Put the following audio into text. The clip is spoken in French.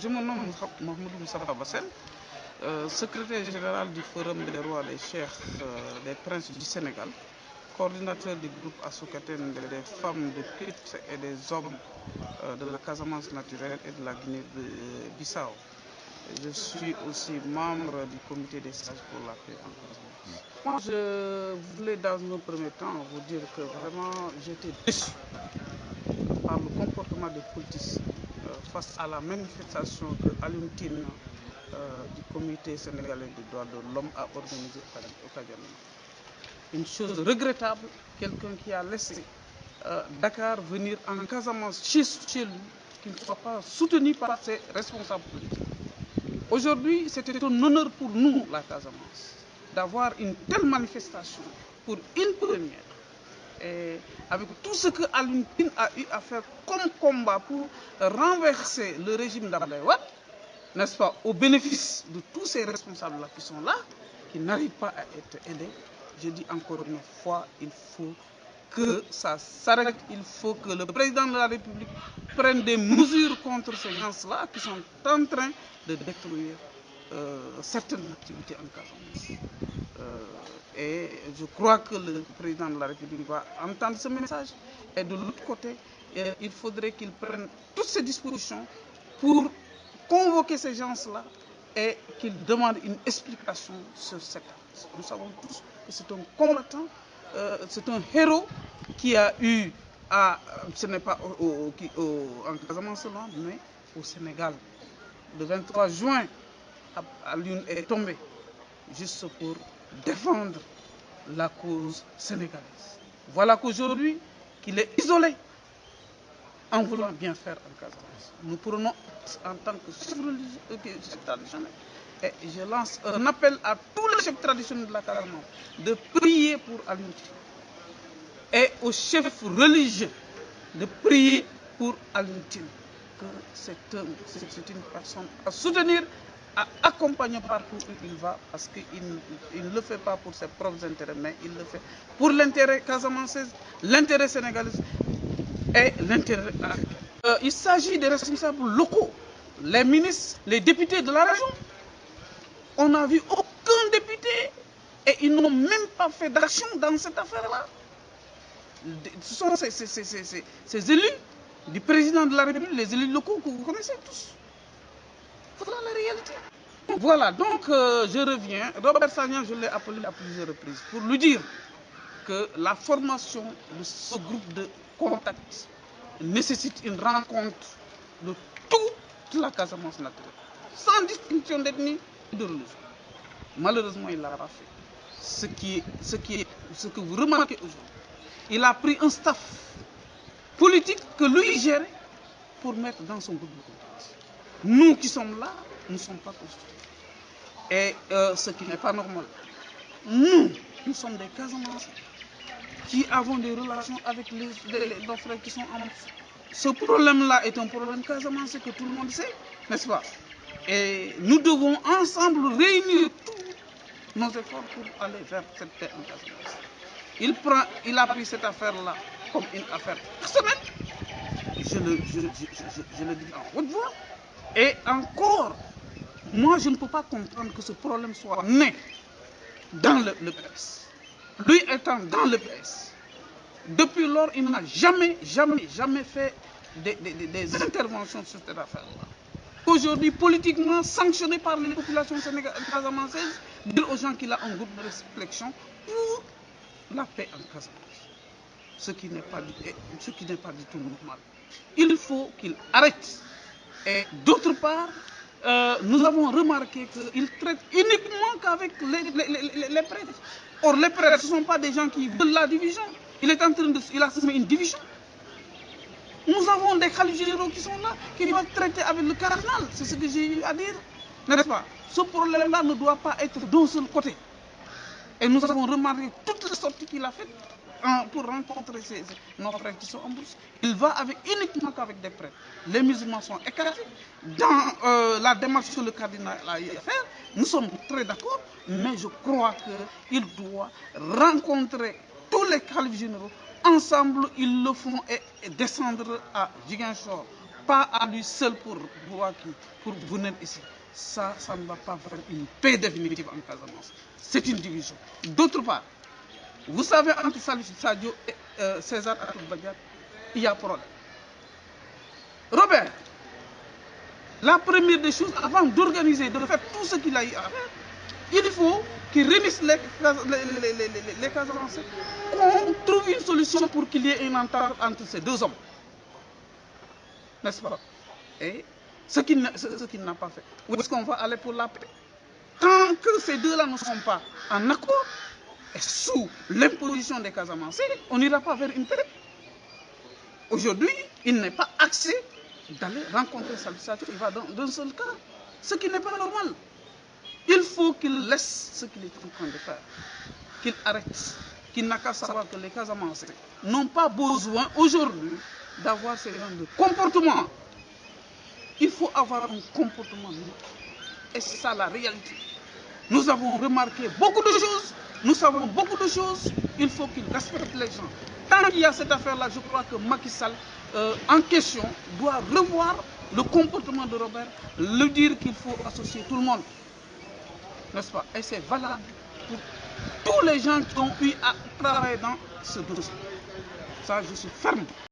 Je me nomme Mohamed Moussa Bassel, secrétaire général du Forum des rois des cheikhs des princes du Sénégal, coordinateur du groupe Assoukaten des femmes de Pit et des hommes de la Casamance naturelle et de la Guinée-Bissau. Je suis aussi membre du comité des sages pour la paix en Casamance. Moi, je voulais dans un premier temps vous dire que vraiment j'étais déçu par le comportement des politiciens face à la manifestation que Alioune Tine du comité sénégalais des droits de l'homme a organisée au Kadiamé. Une chose regrettable, quelqu'un qui a laissé Dakar venir en Casamance chez lui, qu'il ne soit pas soutenu par ses responsables politiques. Aujourd'hui, c'était un honneur pour nous, la Casamance, d'avoir une telle manifestation pour une première. Et avec tout ce que Alioune Tine a eu à faire comme combat pour renverser le régime d'Abdoulaye Wade, n'est-ce pas, au bénéfice de tous ces responsables-là qui sont là, qui n'arrivent pas à être aidés, je dis encore une fois, il faut que ça s'arrête, il faut que le président de la République prenne des mesures contre ces gens-là qui sont en train de détruire certaines activités en Casamance. Et je crois que le président de la République va entendre ce message. Et de l'autre côté, il faudrait qu'il prenne toutes ces dispositions pour convoquer ces gens-là et qu'il demande une explication sur cette acte. Nous savons tous que c'est un combattant, c'est un héros qui a eu à, ce n'est pas en Casamance seulement, mais au Sénégal. Le 23 juin, Alioune est tombé juste pour défendre la cause sénégalaise. Voilà qu'aujourd'hui, qu'il est isolé en voulant bien faire en Casamance. Nous prenons en tant que chef traditionnel, et je lance un appel à tous les chefs traditionnels de la Casamance de prier pour Alioune Tine et aux chefs religieux de prier pour Alioune Tine, que c'est une personne à soutenir, à accompagner partout où il va, parce qu'il ne le fait pas pour ses propres intérêts, mais il le fait pour l'intérêt casamançais, l'intérêt sénégalais et l'intérêt africain. Il s'agit des responsables locaux, les ministres, les députés de la région. On n'a vu aucun député et ils n'ont même pas fait d'action dans cette affaire-là. Ce sont ces élus du président de la République, les élus locaux que vous connaissez tous. Voilà la réalité. Voilà, donc je reviens. Robert Sagna, je l'ai appelé à plusieurs reprises pour lui dire que la formation de ce groupe de contact nécessite une rencontre de toute la Casamance naturelle, sans distinction d'ethnie et de religion. Malheureusement, il ne l'a pas fait. Ce que vous remarquez aujourd'hui, il a pris un staff politique que lui gérait pour mettre dans son groupe de contact. Nous qui sommes là, nous ne sommes pas constitués. Et ce qui n'est pas normal. Nous sommes des Casamançais qui avons des relations avec nos frères qui sont en dessous. Ce problème-là est un problème casamançais que tout le monde sait, n'est-ce pas? Et nous devons ensemble réunir tous nos efforts pour aller vers cette paix en Casamance. Il a pris cette affaire-là comme une affaire personnelle. Je le dis en haute voix. Et encore, moi je ne peux pas comprendre que ce problème soit né dans le PS. Lui étant dans le PS, depuis lors, il n'a jamais fait des interventions sur cette affaire-là. Aujourd'hui, politiquement sanctionné par les populations casamançaises, dire aux gens qu'il a un groupe de réflexion pour la paix en Casamance. Ce qui n'est pas du tout normal. Il faut qu'il arrête. Et d'autre part, nous avons remarqué qu'il traite uniquement qu'avec les prêtres. Or, les prêtres, ce ne sont pas des gens qui veulent la division. Il a semé une division. Nous avons des khalifes généraux qui sont là, qui doivent traiter avec le cardinal. C'est ce que j'ai eu à dire. N'est-ce pas? Ce problème-là ne doit pas être d'un seul côté. Et nous avons remarqué toutes les sorties qu'il a faites pour rencontrer nos frères qui sont en bourse. Il va uniquement qu'avec des prêtres. Les musulmans sont écartés. Dans la démarche que le cardinal a eu à faire, nous sommes très d'accord, mais je crois qu'il doit rencontrer tous les khalifes généraux. Ensemble, ils le font et descendre à Ziguinchor pas à lui seul pour venir ici. Ça ne va pas faire une paix définitive en Casamance. C'est une division. D'autre part, vous savez, entre Salif Sadio et César Atoute-Badiate, il y a problème. Robert, la première des choses, avant d'organiser, de faire tout ce qu'il a eu à faire, il faut qu'il réunisse les Casamançais, qu'on trouve une solution pour qu'il y ait une entente entre ces deux hommes. N'est-ce pas? Et ce qu'il n'a pas fait. Où est-ce qu'on va aller pour la paix? Tant que ces deux-là ne sont pas en accord, et sous l'imposition des Casamançais, on n'ira pas vers une paix. Aujourd'hui, il n'est pas axé d'aller rencontrer Salif Sadio, il va d'un seul cas, ce qui n'est pas normal. Il faut qu'il laisse ce qu'il est en train de faire, qu'il arrête, qu'il n'a qu'à savoir que les Casamançais n'ont pas besoin aujourd'hui d'avoir ce genre de comportement. Il faut avoir un comportement neutre. Et c'est ça la réalité. Nous avons remarqué beaucoup de choses, nous savons beaucoup de choses, il faut qu'il respecte les gens. Tant qu'il y a cette affaire-là, je crois que Macky Sall, en question, doit revoir le comportement de Robert, lui dire qu'il faut associer tout le monde. N'est-ce pas? Et c'est valable pour tous les gens qui ont eu à travailler dans ce dossier. Ça, je suis ferme.